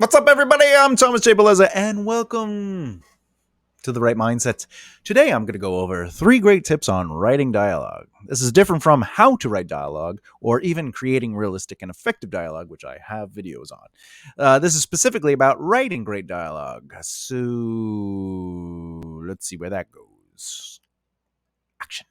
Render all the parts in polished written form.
What's up, everybody? I'm Thomas J. Bellezza, and welcome to The Right Mindset. Today, I'm going to go over 3 great tips on writing dialogue. This is different from how to write dialogue or even creating realistic and effective dialogue, which I have videos on. This is specifically about writing great dialogue. So, let's see where that goes. Action.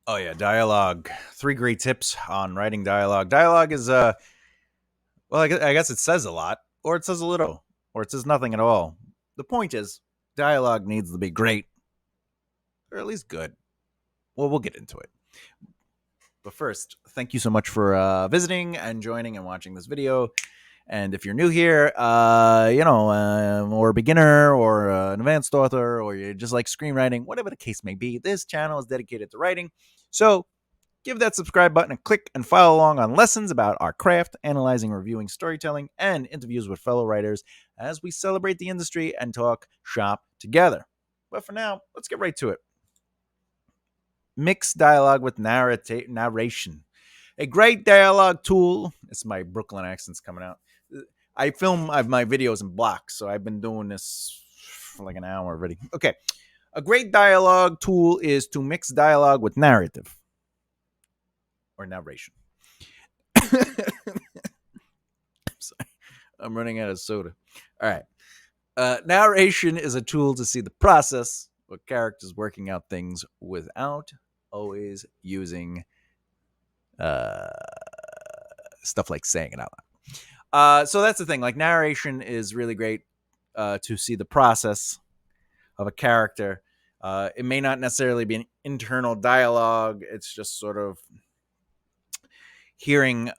Oh yeah, dialogue. 3 great tips on writing dialogue. Dialogue is well, I guess it says a lot, or it says a little, or it says nothing at all. The point is, dialogue needs to be great, or at least good. Well, we'll get into it. But first, thank you so much for visiting and joining and watching this video. And if you're new here, or a beginner or an advanced author, or you just like screenwriting, whatever the case may be, this channel is dedicated to writing. So give that subscribe button a click and follow along on lessons about our craft, analyzing, reviewing, storytelling, and interviews with fellow writers as we celebrate the industry and talk shop together. But for now, let's get right to it. Mix dialogue with narration. A great dialogue tool. It's my Brooklyn accent's coming out. I film my videos in blocks, so I've been doing this for like an hour already. Okay. A great dialogue tool is to mix dialogue with narrative or narration. Sorry. I'm running out of soda. All right. Narration is a tool to see the process of characters working out things without always using uh, stuff like saying it out loud. So that's the thing. Like narration is really great to see the process of a character. It may not necessarily be an internal dialogue. It's just sort of hearing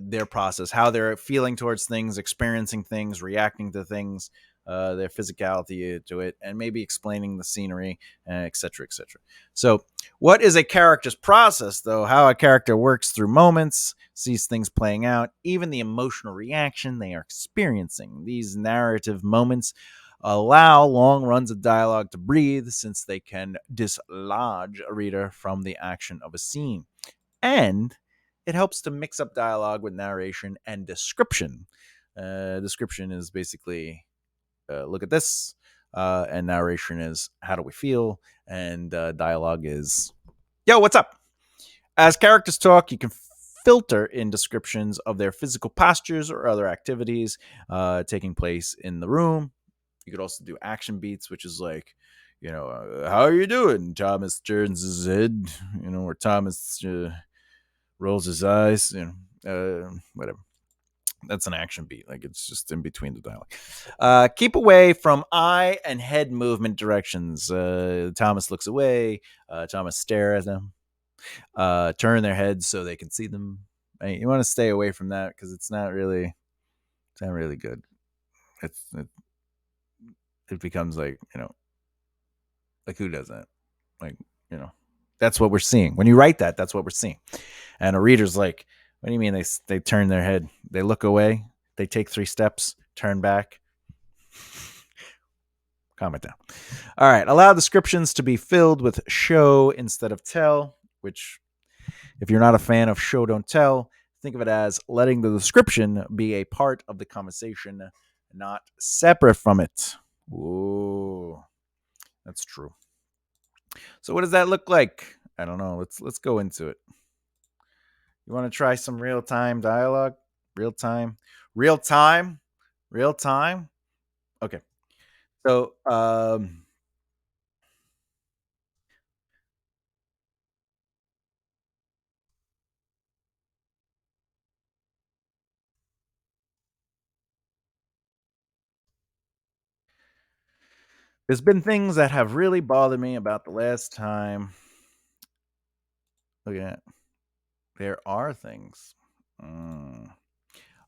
their process, how they're feeling towards things, experiencing things, reacting to things, their physicality to it, and maybe explaining the scenery, et cetera, et cetera. So, what is a character's process, though? How a character works through moments, sees things playing out, even the emotional reaction they are experiencing. These narrative moments allow long runs of dialogue to breathe since they can dislodge a reader from the action of a scene. And it helps to mix up dialogue with narration and description. Description is basically look at this, and narration is how do we feel, and dialogue is yo, what's up? As characters talk, you can filter in descriptions of their physical postures or other activities taking place in the room. You could also do action beats, which is like, how are you doing? Thomas turns his head, or Thomas rolls his eyes, whatever. That's an action beat. Like it's just in between the dialogue. Keep away from eye and head movement directions. Thomas looks away. Thomas stare at them. Turn their heads so they can see them. You want to stay away from that because it's not really good. It becomes like like who does that? Like that's what we're seeing when you write that. That's what we're seeing, and a reader's like, what do you mean they turn their head? They look away. They take 3 steps, turn back. Calm it down. All right. Allow descriptions to be filled with show instead of tell, which, if you're not a fan of show, don't tell, think of it as letting the description be a part of the conversation, not separate from it. Ooh, that's true. So what does that look like? I don't know. Let's go into it. You want to try some real time dialogue? Real time? Real time? Real time? Okay. So, there's been things that have really bothered me about the last time. Look at that. There are things. Mm.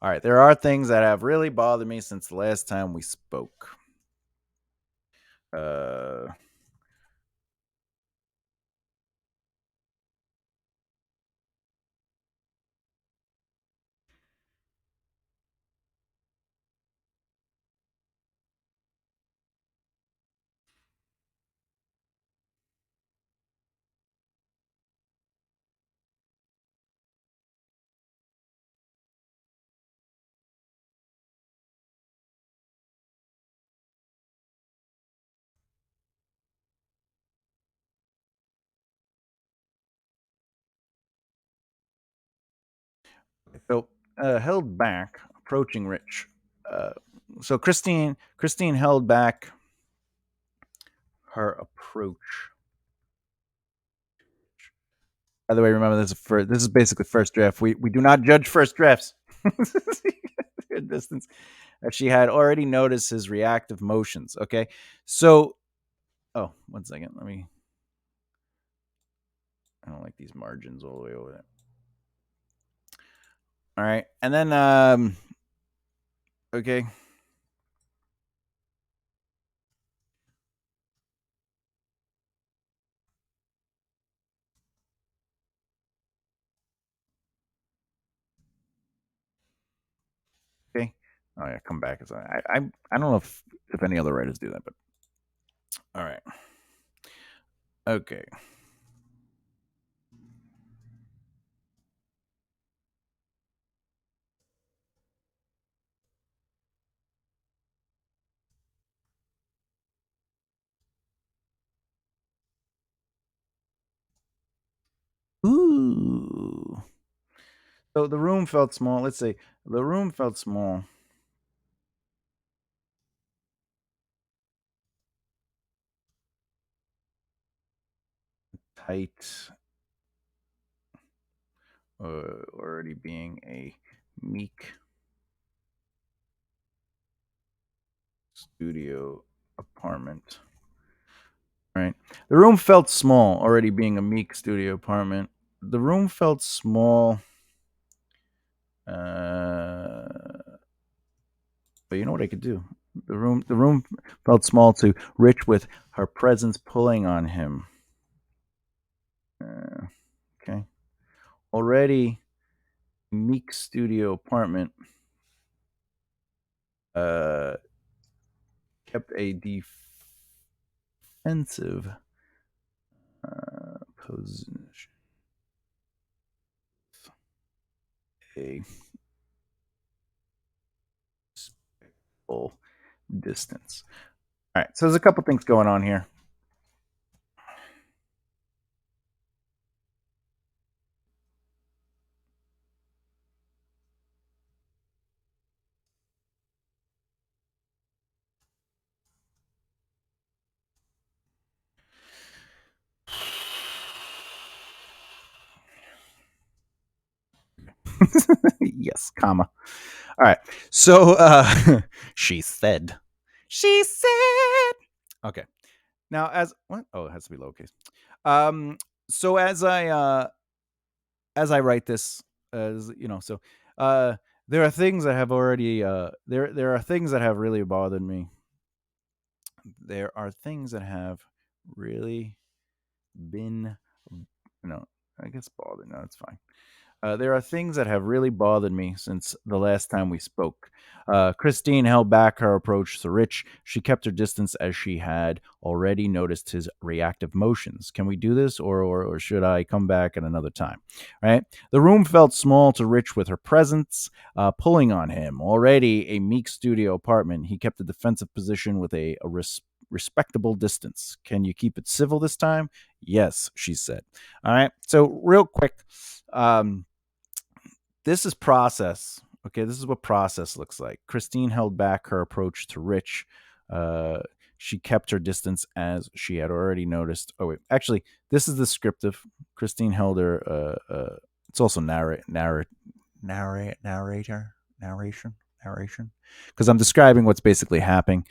All right. There are things that have really bothered me since the last time we spoke. Uh, so held back, approaching Rich. Uh, so Christine held back her approach. By the way, remember this is basically first draft. We do not judge first drafts. Distance that she had already noticed his reactive motions. Okay, so oh, 1 second. Let me. I don't like these margins all the way over there. All right, and then okay. Okay. Oh yeah, come back. I don't know if any other writers do that, but all right. Okay. Ooh. So the room felt small. Let's say the room felt small, tight, already being a meek studio apartment. Right. The room felt small, already being a meek studio apartment. The room felt small. Uh, but you know what I could do? The room felt small to Rich with her presence pulling on him. Uh, okay. Already meek studio apartment. Uh, kept a defensive position. A full distance. All right. So there's a couple things going on here. Yes, comma. All right. So she said. She said. Okay. Now as what? Oh, it has to be lowercase. Um so as I write this, as you know, so there are things that have already there are things that have really bothered me. There are things that have really been, no, I guess bothered. No, it's fine. There are things that have really bothered me since the last time we spoke. Christine held back her approach to Rich. She kept her distance as she had already noticed his reactive motions. Can we do this, or should I come back at another time? Right? The room felt small to Rich with her presence pulling on him. Already a meek studio apartment, he kept a defensive position with a respectable distance. Can you keep it civil this time? Yes, she said. All right. So, real quick. Um, this is process. Okay, this is what process looks like. Christine held back her approach to Rich. Uh, she kept her distance as she had already noticed. Oh wait, actually, this is descriptive. Christine held her. It's also narration, because I'm describing what's basically happening.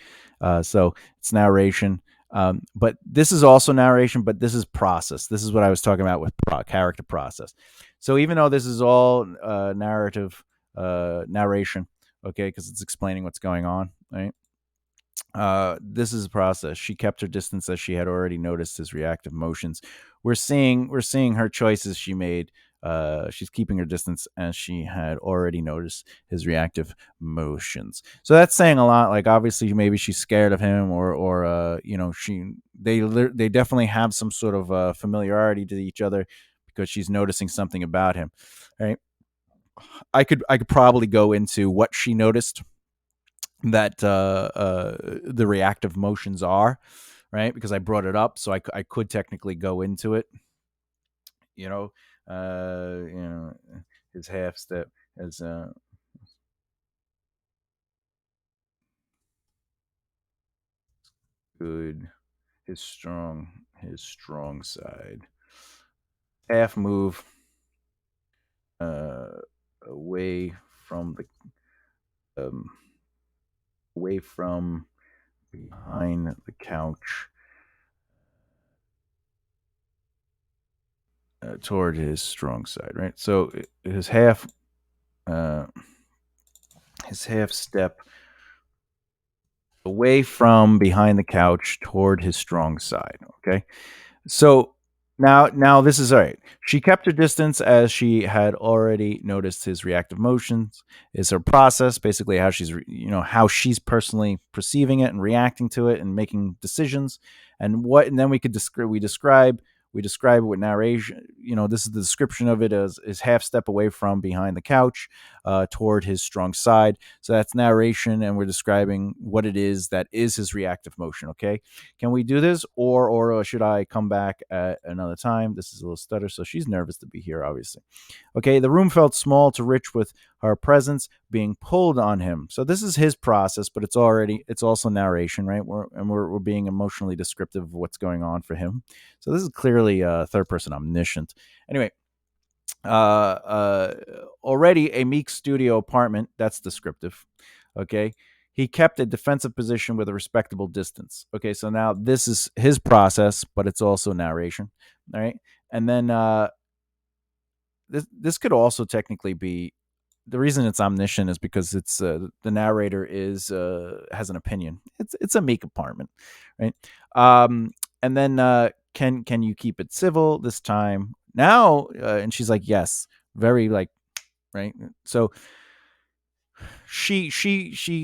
So it's narration. But this is also narration, but this is process. This is what I was talking about with character process. So even though this is all narrative narration, okay, because it's explaining what's going on, right? This is a process. She kept her distance as she had already noticed his reactive motions. We're seeing her choices she made. She's keeping her distance as she had already noticed his reactive motions. So that's saying a lot. Like obviously, maybe she's scared of him, or they definitely have some sort of familiarity to each other because she's noticing something about him. Right? I could probably go into what she noticed that the reactive motions are, right? Because I brought it up, so I could technically go into it. You know, you know, his half step as good, his strong side, half move uh, away from the away from behind the couch toward his strong side, right? So uh, his half step away from behind the couch toward his strong side. Okay. So now this is all right. She kept her distance as she had already noticed his reactive motions. Is her process basically how how she's personally perceiving it and reacting to it and making decisions, and then we describe it with narration. This is the description of it as is half step away from behind the couch toward his strong side. So that's narration, and we're describing what it is that is his reactive motion. Okay, can we do this, or should I come back at another time? This is a little stutter, so she's nervous to be here, obviously. Okay, the room felt small to Rich with her presence being pulled on him. So this is his process, but it's also narration, right? We're being emotionally descriptive of what's going on for him. So this is clearly third person omniscient. Anyway, uh, already a meek studio apartment. That's descriptive. Okay. He kept a defensive position with a respectable distance. Okay. So now this is his process, but it's also narration. All right. And then this could also technically be the reason it's omniscient is because it's the narrator is has an opinion. It's a meek apartment, right? And then can you keep it civil this time? Now, and she's like, yes, very like right. So she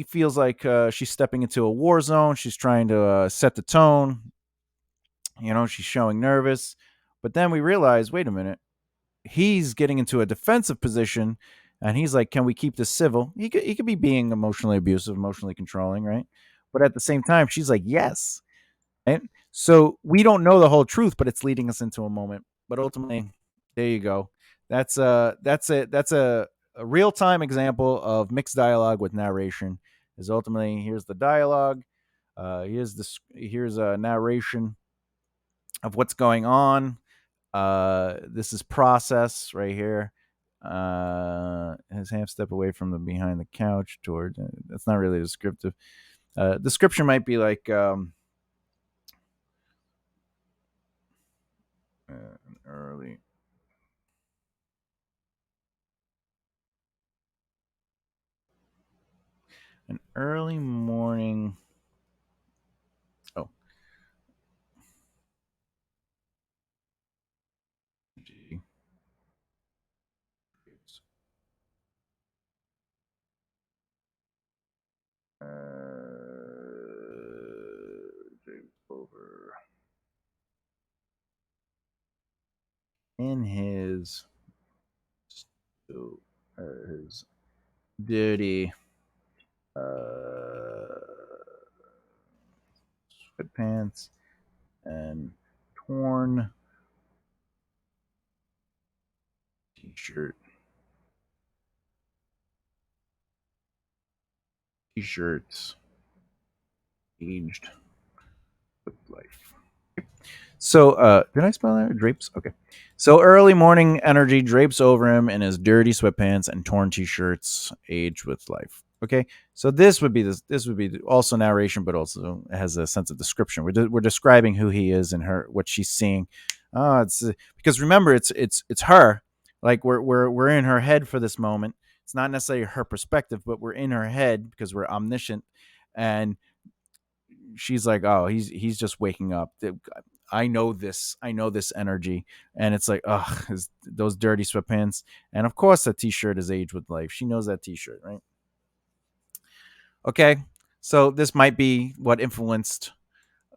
feels like she's stepping into a war zone. She's trying to set the tone. She's showing nervous, but then we realize, wait a minute, he's getting into a defensive position, and he's like, can we keep this civil? He could be being emotionally abusive, emotionally controlling, right? But at the same time, she's like, yes, right? So we don't know the whole truth, but it's leading us into a moment. But ultimately, there you go. That's a real time example of mixed dialogue with narration. Is ultimately here's the dialogue, here's a narration of what's going on. This is process right here. His half step away from the behind the couch toward. That's not really descriptive. Description might be like early, an early morning. Oh, gee, over in his dirty sweatpants and torn t-shirt t-shirts aged with life. So, did I spell that? Drapes? Okay. So, early morning energy drapes over him in his dirty sweatpants and torn t shirts, aged with life. Okay, so this would be also narration, but also has a sense of description. We're describing who he is and her, what she's seeing. It's because remember, it's her. Like we're in her head for this moment. It's not necessarily her perspective, but we're in her head because we're omniscient, and she's like, oh, he's just waking up. I know this. I know this energy, and it's like, ugh, those dirty sweatpants, and of course that T-shirt is aged with life. She knows that T-shirt, right? Okay, so this might be what influenced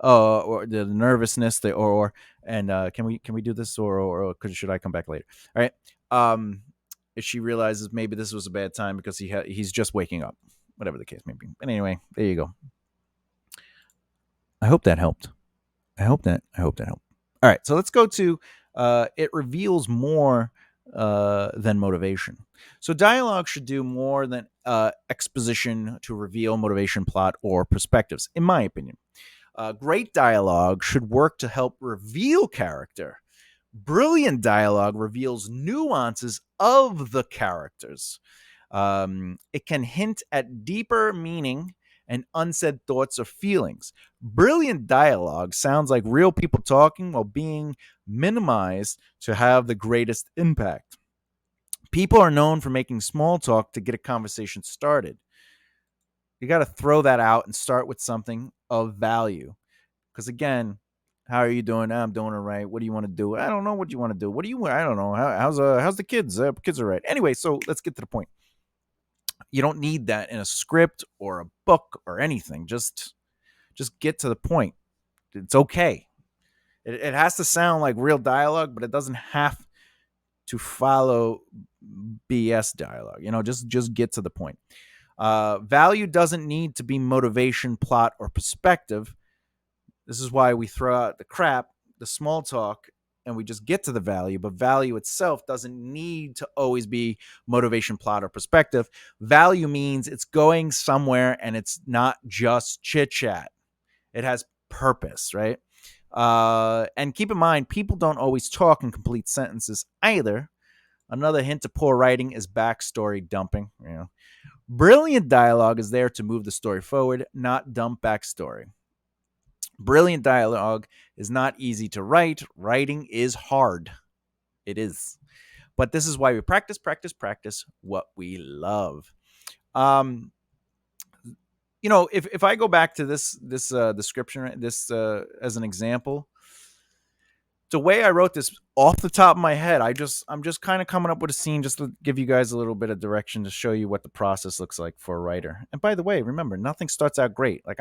or the nervousness, the or and can we do this or could should I come back later? All right. If she realizes maybe this was a bad time because he's just waking up, whatever the case may be. But anyway, there you go. I hope that helped. I hope that helped. All right, so let's go to it reveals more than motivation. So dialogue should do more than exposition to reveal motivation, plot, or perspectives, in my opinion. Great dialogue should work to help reveal character. Brilliant dialogue reveals nuances of the characters. It can hint at deeper meaning and unsaid thoughts or feelings. Brilliant dialogue sounds like real people talking while being minimized to have the greatest impact. People are known for making small talk to get a conversation started. You got to throw that out and start with something of value. Because again, how are you doing? I'm doing all right. What do you want to do? I don't know what you want to do. What do you? I don't know. How's the kids? Kids are right. Anyway, so let's get to the point. You don't need that in a script or a book or anything. Just get to the point. It's okay. It has to sound like real dialogue, but it doesn't have to follow BS dialogue. Just get to the point. Value doesn't need to be motivation, plot, or perspective. This is why we throw out the crap, the small talk, and we just get to the value. But value itself doesn't need to always be motivation, plot, or perspective. Value means it's going somewhere and it's not just chit chat. It has purpose, right? And keep in mind, people don't always talk in complete sentences either. Another hint to poor writing is backstory dumping. Brilliant dialogue is there to move the story forward, not dump backstory. Brilliant dialogue is not easy to write. Writing is hard. It is. But this is why we practice, practice, practice what we love. Um, if I go back to this description, this as an example, the way I wrote this off the top of my head, I'm just kind of coming up with a scene just to give you guys a little bit of direction to show you what the process looks like for a writer. And by the way, remember, nothing starts out great. Like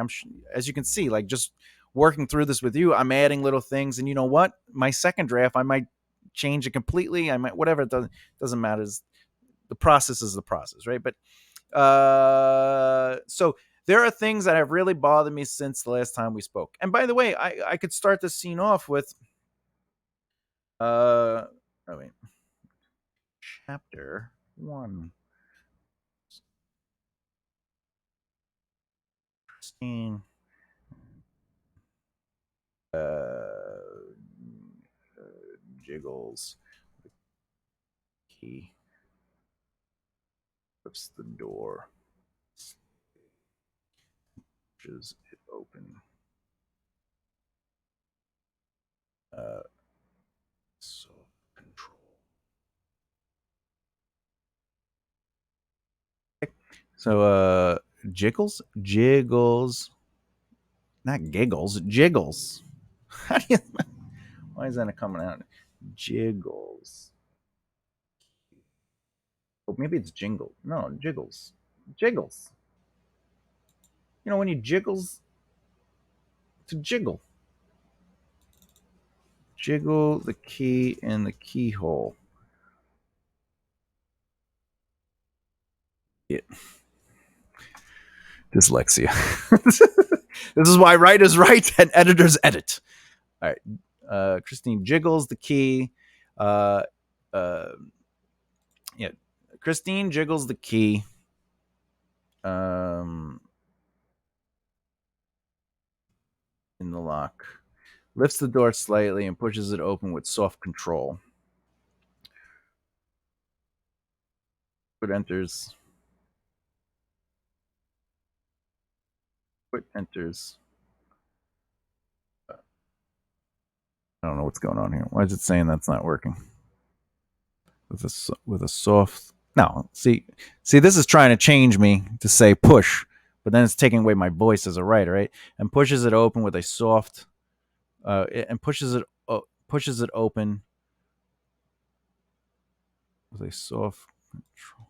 as you can see, like just working through this with you, I'm adding little things, and you know what? My second draft, I might change it completely. I might whatever. It doesn't matter. The process is the process, right? But so there are things that have really bothered me since the last time we spoke. And by the way, I could start this scene off with oh wait. Chapter 1. 16. Uh, Jiggles. Key. Flips the door. Pushes it open. So control. So Jiggles, not giggles, jiggles. How do you, why is that coming out? Jiggles. Oh, maybe it's jingle. No, jiggles. Jiggles. When you jiggles, to jiggle. Jiggle the key in the keyhole. Yeah. Dyslexia. This is why writers write and editors edit. All right. Christine jiggles the key. Uh, uh, yeah. Christine jiggles the key. Um, in the lock. Lifts the door slightly and pushes it open with soft control. It enters. Enters. I don't know what's going on here. Why is it saying that's not working? With a soft. No, see, this is trying to change me to say push, but then it's taking away my voice as a writer, right? And pushes it open with a soft, and pushes it open with a soft control,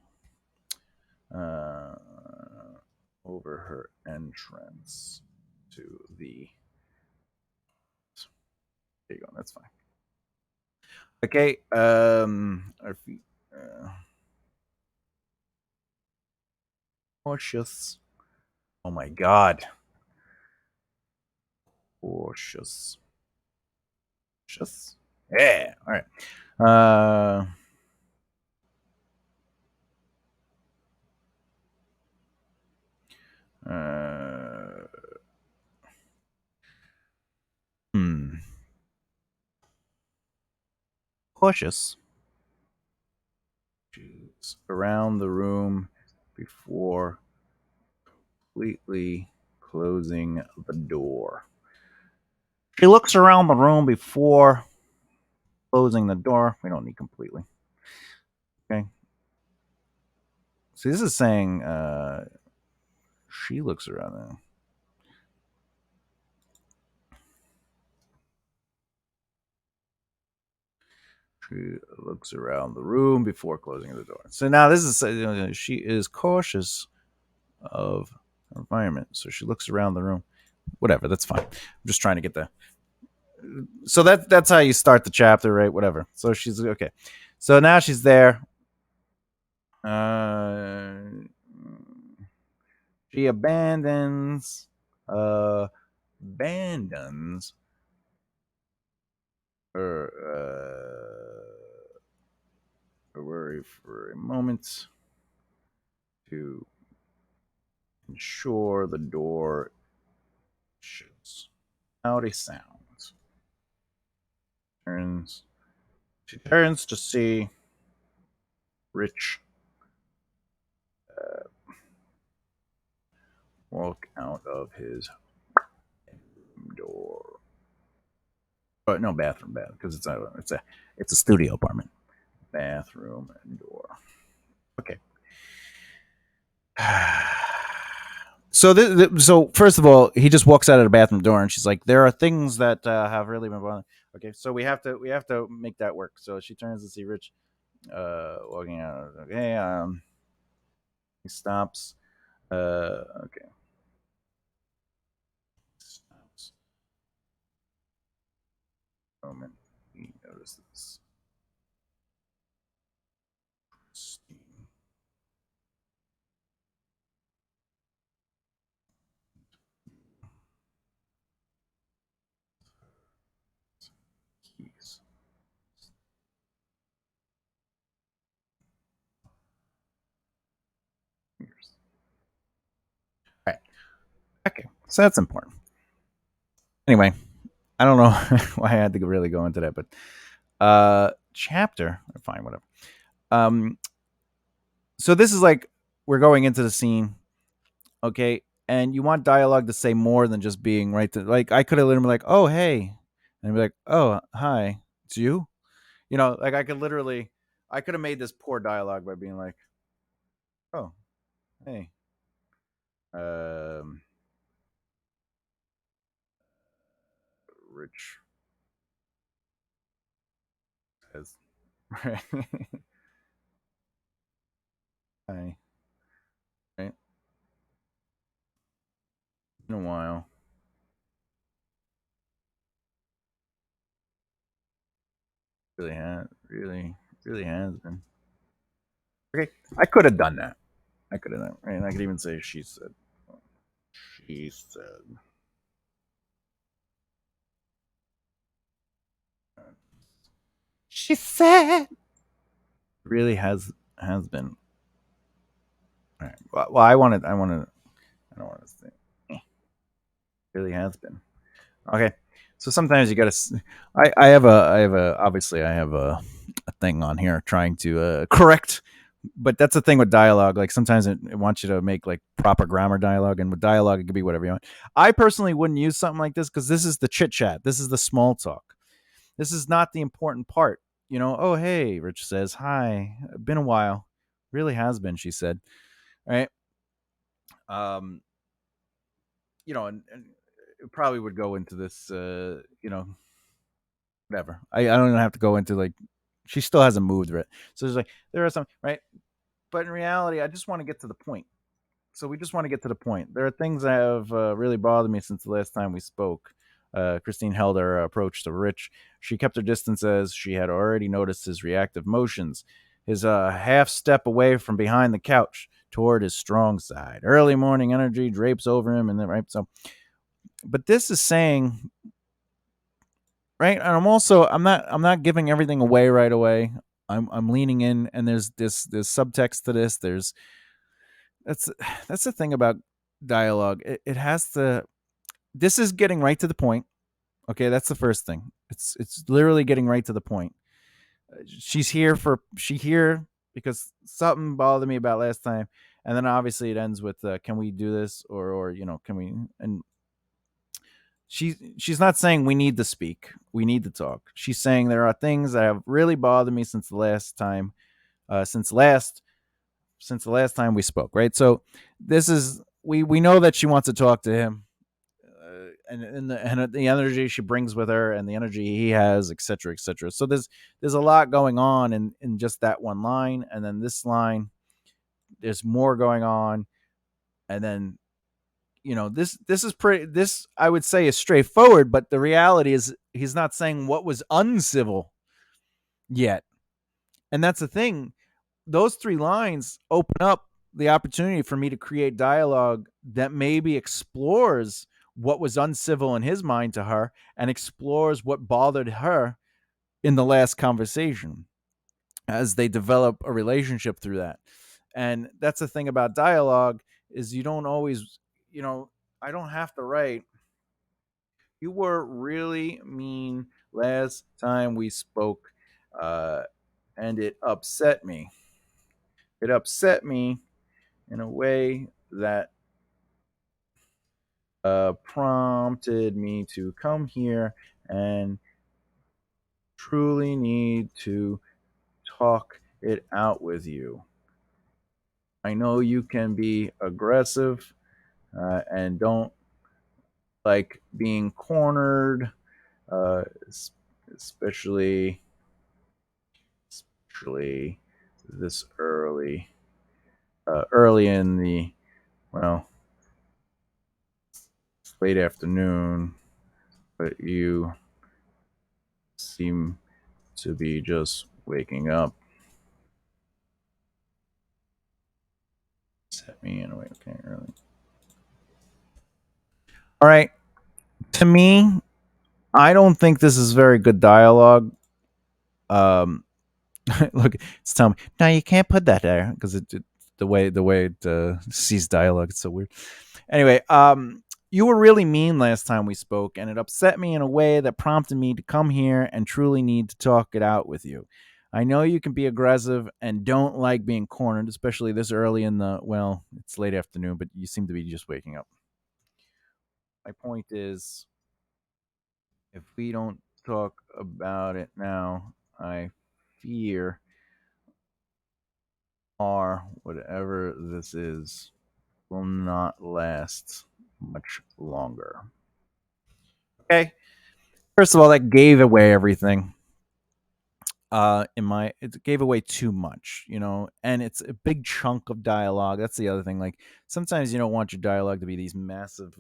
uh, over her entrance to the. There you go. That's fine. Okay. Our feet. Cautious. Oh my god. Cautious. Cautious. Yeah. All right. Uh. Uh. Hmm. Cautious. She's around the room before completely closing the door. She looks around the room before closing the door. We don't need completely. Okay. See, this is saying she looks around there. She looks around the room before closing the door. So now this is she is cautious of her environment. So she looks around the room. Whatever, that's fine. I'm just trying to get the. So that's how you start the chapter, right? Whatever. So she's okay. So now she's there. Uh, she abandons her worry for a moment to ensure the door shuts out a sound. She turns to see Rich walk out of his door. But no, bathroom, because it's a studio apartment. Bathroom and door. Okay. So first of all, he just walks out of the bathroom door, and she's like, "There are things that have really been bothering." Okay, so we have to make that work. So she turns to see Rich walking out. Okay, he stops. Okay, stops. Moment he notices Christine keys. All right. Okay, so that's important. Anyway, I don't know why I had to really go into that, but chapter, fine, whatever. Um, so this is like we're going into the scene, okay, and you want dialogue to say more than just being right to like I could have literally been like, oh hey, and be like, oh hi, it's you, like I could have made this poor dialogue by being like, oh hey, um, Rich says, right, hi, right, in a while, really has been. Okay, I could have done that. I could have done, right? And I could even say she said. She said. She said. Really has been. All right. Well, I don't want to say. Really has been. Okay. So sometimes you gotta. I have a obviously I have a thing on here trying to correct But that's the thing with dialogue. Like sometimes it wants you to make like proper grammar dialogue, and with dialogue it could be whatever you want. I personally wouldn't use something like this because this is the chit chat. This is the small talk. This is not the important part. Oh hey, Rich says hi. Been a while. Really has been, she said. Right. Um, and it probably would go into this. Whatever. I don't even have to go into like. She still hasn't moved, right? So there's like there are some right, but in reality, I just want to get to the point. So we just want to get to the point. There are things that have really bothered me since the last time we spoke. Christine held her approach to Rich. She kept her distance as she had already noticed his reactive motions, his half step away from behind the couch toward his strong side. Early morning energy drapes over him, and then right. So, but this is saying right, and I'm not giving everything away right away. I'm leaning in, and there's subtext to this. That's that's the thing about dialogue. It has to. This is getting right to the point. Okay, that's the first thing. It's literally getting right to the point. She here because something bothered me about last time, and then obviously it ends with can we do this or can we and she's not saying we need to speak, we need to talk. She's saying there are things that have really bothered me since the last time, since the last time we spoke. Right, so this is we know that she wants to talk to him, and the energy she brings with her and the energy he has, etc., etc. So there's a lot going on in just that one line, and then this line there's more going on, and then this is pretty. This I would say is straightforward, but the reality is he's not saying what was uncivil yet, and that's the thing. Those three lines open up the opportunity for me to create dialogue that maybe explores what was uncivil in his mind to her and explores what bothered her in the last conversation as they develop a relationship through that. And that's the thing about dialogue is you don't always, you know, I don't have to write you were really mean last time we spoke, uh, and it upset me. It upset me in a way that prompted me to come here and truly need to talk it out with you. I know you can be aggressive and don't like being cornered, uh, especially especially this early in the well late afternoon, but you seem to be just waking up. Set me in a way. Okay, early. All right. To me, I don't think this is very good dialogue. Um, look, it's telling me no, you can't put that there because the way it sees dialogue, it's so weird. Anyway, you were really mean last time we spoke, and it upset me in a way that prompted me to come here and truly need to talk it out with you. I know you can be aggressive and don't like being cornered, especially this early in the it's late afternoon, but you seem to be just waking up. My point is, if we don't talk about it now, I fear or whatever this is will not last much longer. Okay. First of all, that gave away everything. It gave away too much, and it's a big chunk of dialogue. That's the other thing. Like sometimes you don't want your dialogue to be these massive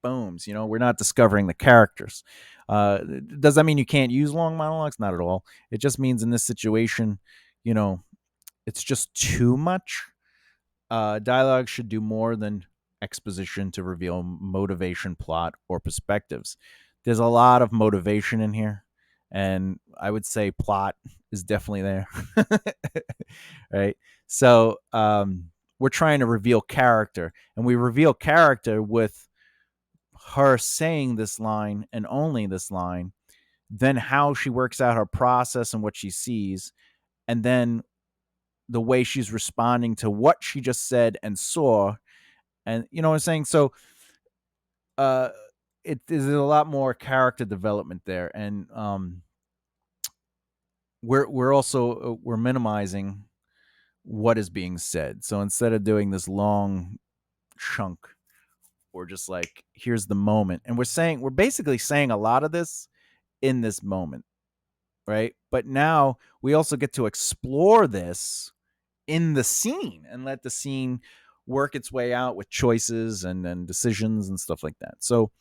booms. We're not discovering the characters. Does that mean you can't use long monologues? Not at all. It just means in this situation, you know, it's just too much. Dialogue should do more than exposition to reveal motivation, plot, or perspectives. There's a lot of motivation in here, and I would say plot is definitely there. Right? So we're trying to reveal character, and we reveal character with her saying this line and only this line, then how she works out her process and what she sees, and then the way she's responding to what she just said and saw. And you know what I'm saying? So uh it is a lot more character development there. And we're also we're minimizing what is being said. So instead of doing this long chunk, we're just like, here's the moment. And we're basically saying a lot of this in this moment, right? But now we also get to explore this in the scene and let the scene work its way out with choices and decisions and stuff like that. So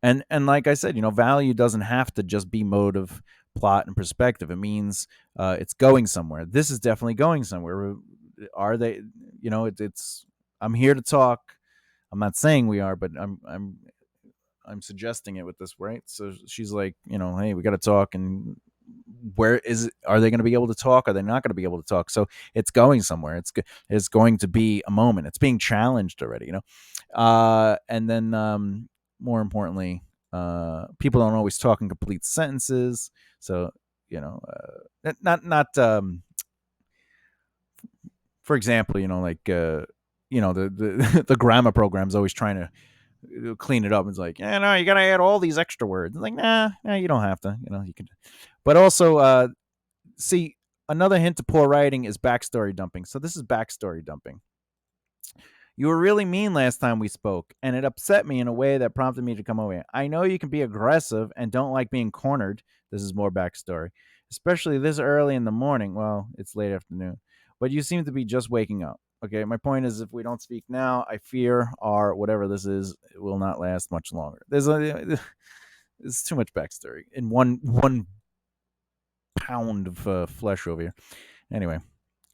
and like I said, value doesn't have to just be motive, plot, and perspective. It means it's going somewhere. This is definitely going somewhere. Are they? It's. I'm here to talk. I'm not saying we are, but I'm suggesting it with this, right? So she's like, hey, we got to talk, and where is it? Are they going to be able to talk? Are they not going to be able to talk? So it's going somewhere. It's going to be a moment. It's being challenged already, and then more importantly, people don't always talk in complete sentences. So not for example, like the grammar program's always trying to clean it up. It's like, yeah, no, you gotta add all these extra words. It's like, nah, you don't have to. You can. But also, see, another hint to poor writing is backstory dumping. So this is backstory dumping. You were really mean last time we spoke, and it upset me in a way that prompted me to come over here. I know you can be aggressive and don't like being cornered. This is more backstory, especially this early in the morning. Well, it's late afternoon, but you seem to be just waking up. Okay, my point is, if we don't speak now, I fear our whatever this is will not last much longer. There's too much backstory in one pound of flesh over here. Anyway,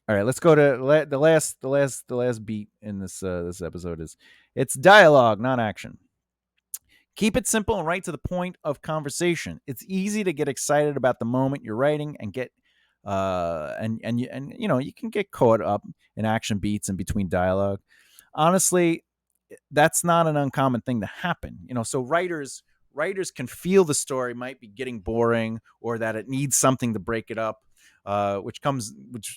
all right, let's go to the last beat in this episode is it's dialogue, not action. Keep it simple and right to the point of conversation. It's easy to get excited about the moment you're writing and get you can get caught up in action beats in between dialogue. Honestly, that's not an uncommon thing to happen. So writers can feel the story might be getting boring or that it needs something to break it up. Which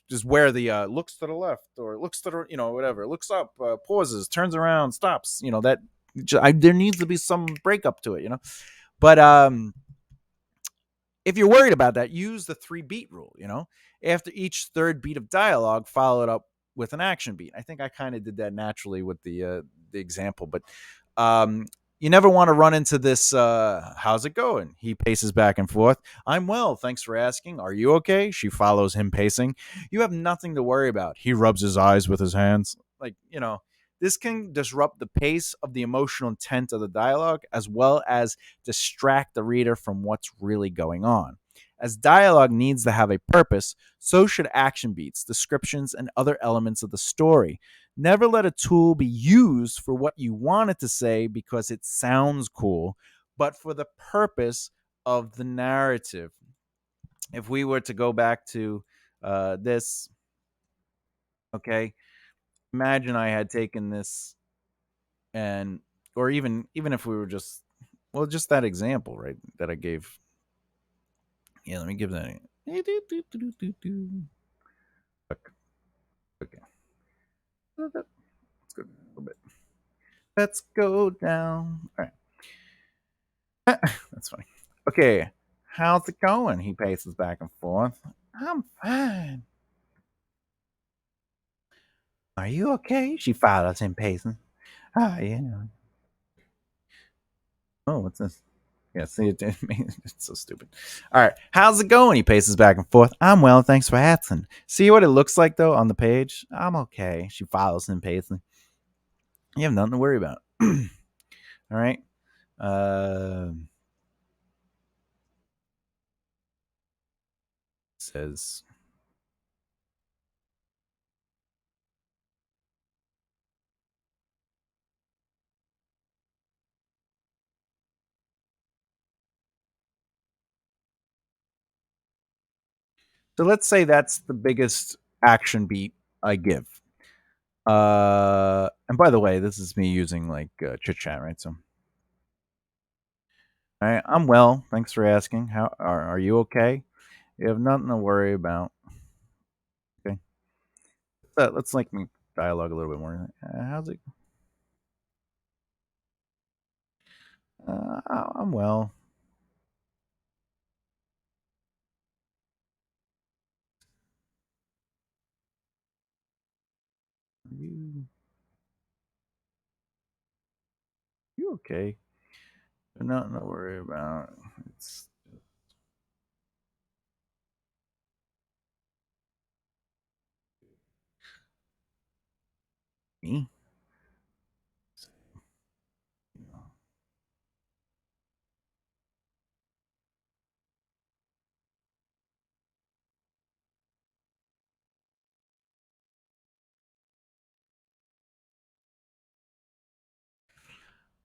is where the looks to the left or looks to the whatever, looks up, pauses, turns around, stops. That there needs to be some breakup to it. But if you're worried about that, use the 3 beat rule. After each third beat of dialogue, follow it up with an action beat. I think I kind of did that naturally with the example, but um, you never want to run into this. How's it going? He paces back and forth. I'm well, thanks for asking. Are you okay? She follows him pacing. You have nothing to worry about. He rubs his eyes with his hands. Like, this can disrupt the pace of the emotional intent of the dialogue as well as distract the reader from what's really going on. As dialogue needs to have a purpose, so should action beats, descriptions, and other elements of the story. Never let a tool be used for what you want it to say because it sounds cool, but for the purpose of the narrative. If we were to go back to this, okay, imagine I had taken this and, or even if we were just, well, just that example, right, that I gave. Yeah, let me give that. Okay, let's go a little bit. Let's go down. All right. That's funny. Okay. How's it going? He paces back and forth. I'm fine. Are you okay? She follows him pacing. Oh, yeah. Oh, what's this? Yeah, see, it's so stupid. All right. How's it going? He paces back and forth. I'm well. Thanks for asking. See what it looks like, though, on the page? I'm okay. She follows him pacing. You have nothing to worry about. All right. Uh, says so. Let's say that's the biggest action beat I give. And by the way, this is me using like chit chat, right? So, all right, I'm well. Thanks for asking. How are you? Okay? You have nothing to worry about. Okay. let's like me dialogue a little bit more. How's it? I'm well. You you okay? Nothing to worry about. It's me. You know.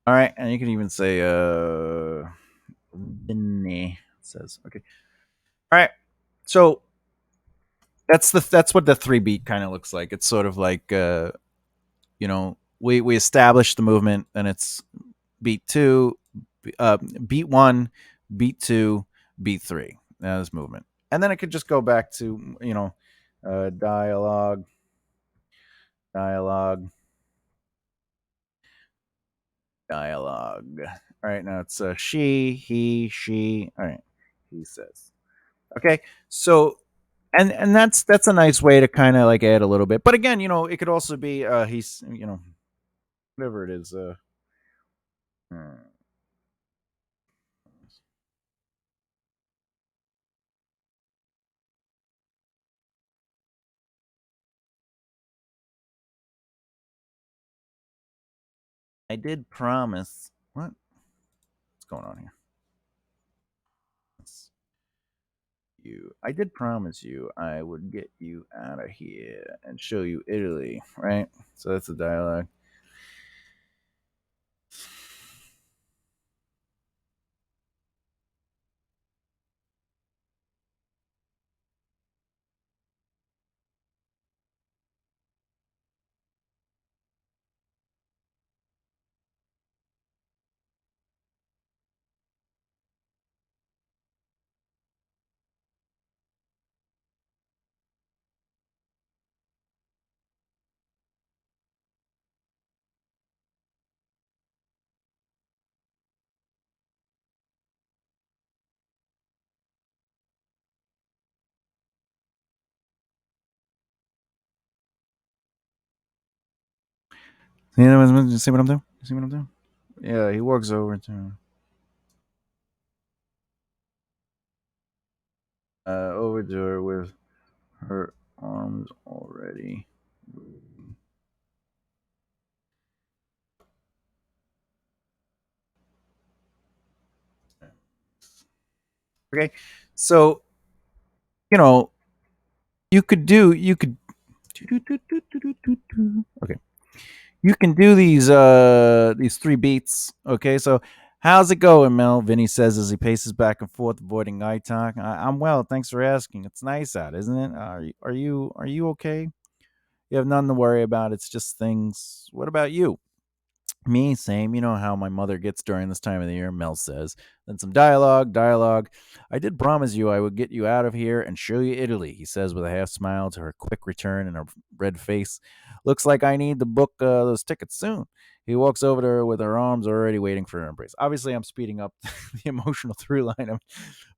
All right, and you can even say Vinny says okay. All right, so that's what the three beat kind of looks like. It's sort of like we establish the movement, and it's beat two, beat one, beat two, beat three. Now this movement, and then it could just go back to dialogue, dialogue, dialogue. All right, now it's she, he, she. All right, he says. Okay, so and that's a nice way to kind of like add a little bit. But again, it could also be he's whatever it is. Hmm. I did promise. What's going on here? You. I did promise you I would get you out of here and show you Italy, right? So that's the dialogue. You see what I'm doing? You see what I'm doing? Yeah, he walks over to over to her with her arms already. Okay, so you know you could okay you can do these three beats. Okay, so how's it going, Mel? Vinny says as he paces back and forth, avoiding eye contact. I'm well, thanks for asking. It's nice out, isn't it? Are you okay? You have nothing to worry about. It's just things. What about you? Me, same. You know how my mother gets during this time of the year, Mel says. Then some dialogue, dialogue. I did promise you I would get you out of here and show you Italy, he says with a half smile to her quick return and her red face. Looks like I need to book those tickets soon. He walks over to her with her arms already waiting for her embrace. Obviously, I'm speeding up the emotional through line,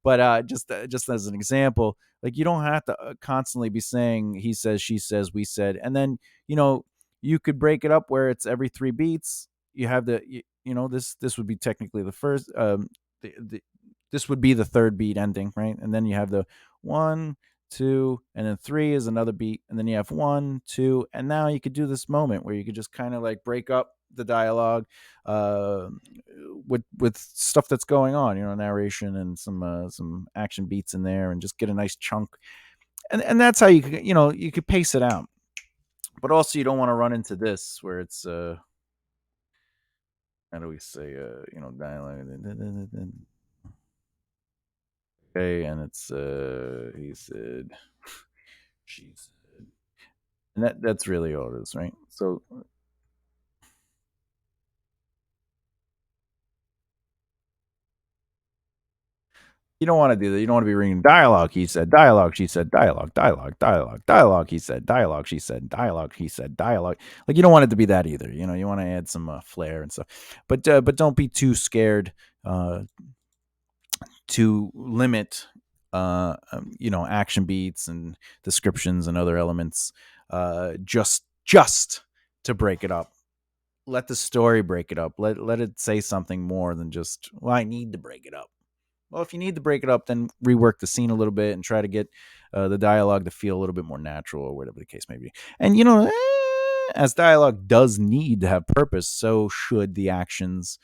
but just as an example, like you don't have to constantly be saying he says, she says, we said, and then you know you could break it up where it's every three beats you have this would be technically the first the this would be the third beat ending, right? And then you have the one, two, and then three is another beat, and then you have one, two, and now you could do this moment where you could just kind of like break up the dialogue uh with stuff that's going on, narration and some action beats in there, and just get a nice chunk. And that's how you could pace it out. But also you don't want to run into this where it's how do we say dialogue, okay, and it's he said, she said, and that's really all it is, right? So You don't want to do that. You don't want to be reading dialogue. He said, dialogue. She said, dialogue, dialogue, dialogue, dialogue. He said, dialogue. She said, dialogue. He said, dialogue. Like you don't want it to be that either. You know, you want to add some flair and stuff, but don't be too scared to limit, action beats and descriptions and other elements, just to break it up. Let the story break it up. Let it say something more than just, well, I need to break it up. Well, if you need to break it up, then rework the scene a little bit and try to get the dialogue to feel a little bit more natural, or whatever the case may be. And as dialogue does need to have purpose, so should the actions.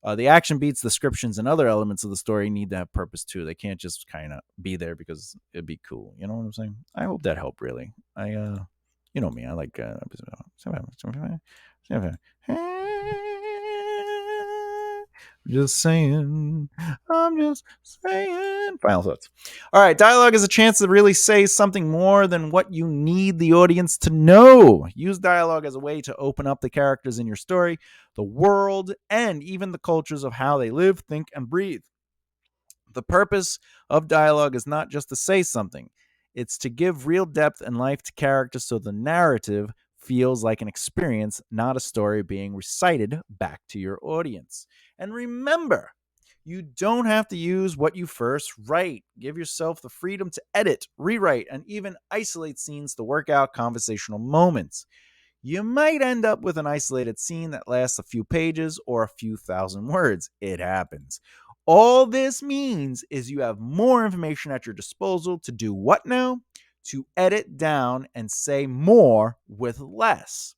The action beats, descriptions, and other elements of the story need to have purpose too. They can't just kind of be there because it'd be cool. You know what I'm saying? I hope that helped. Really, you know me. I like. Just saying. I'm just saying. Final thoughts. All right. Dialogue is a chance to really say something more than what you need the audience to know. Use dialogue as a way to open up the characters in your story, the world, and even the cultures of how they live, think, and breathe. The purpose of dialogue is not just to say something, it's to give real depth and life to characters so the narrative feels like an experience, not a story being recited back to your audience. And remember, you don't have to use what you first write. Give yourself the freedom to edit, rewrite, and even isolate scenes to work out conversational moments. You might end up with an isolated scene that lasts a few pages or a few thousand words. It happens. All this means is you have more information at your disposal to do what now? To edit down and say more with less.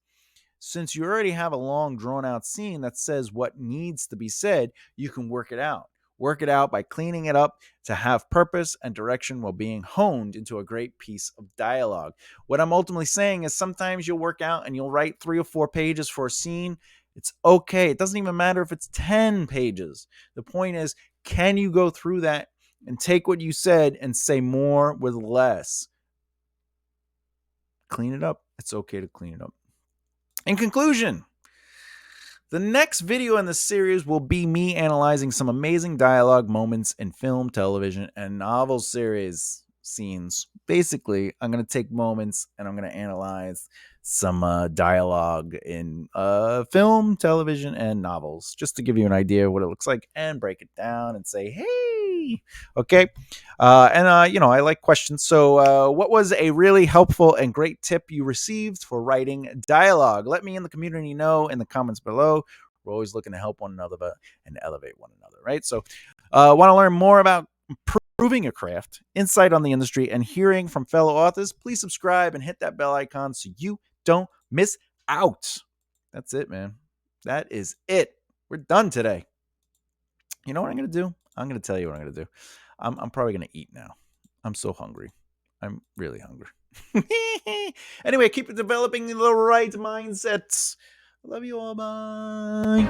Since you already have a long, drawn out scene that says what needs to be said, you can work it out. Work it out by cleaning it up to have purpose and direction while being honed into a great piece of dialogue. What I'm ultimately saying is sometimes you'll work out and you'll write 3 or 4 pages for a scene. It's okay. It doesn't even matter if it's 10 pages. The point is, can you go through that and take what you said and say more with less? Clean it up. It's okay to clean it up. In conclusion, the next video in the series will be me analyzing some amazing dialogue moments in film, television, and novel series scenes. Basically, I'm going to take moments and I'm going to analyze some dialogue in film, television, and novels, just to give you an idea of what it looks like and break it down and say, hey, okay. I like questions. So what was a really helpful and great tip you received for writing dialogue? Let me in the community know in the comments below. We're always looking to help one another and elevate one another, right? So want to learn more about improving your craft, insight on the industry, and hearing from fellow authors? Please subscribe and hit that bell icon so you don't miss out. That's it, man. That is it. We're done today. You know what I'm going to do? I'm going to tell you what I'm going to do. I'm probably going to eat now. I'm so hungry. I'm really hungry. Anyway, keep developing the right mindsets. I love you all. Bye.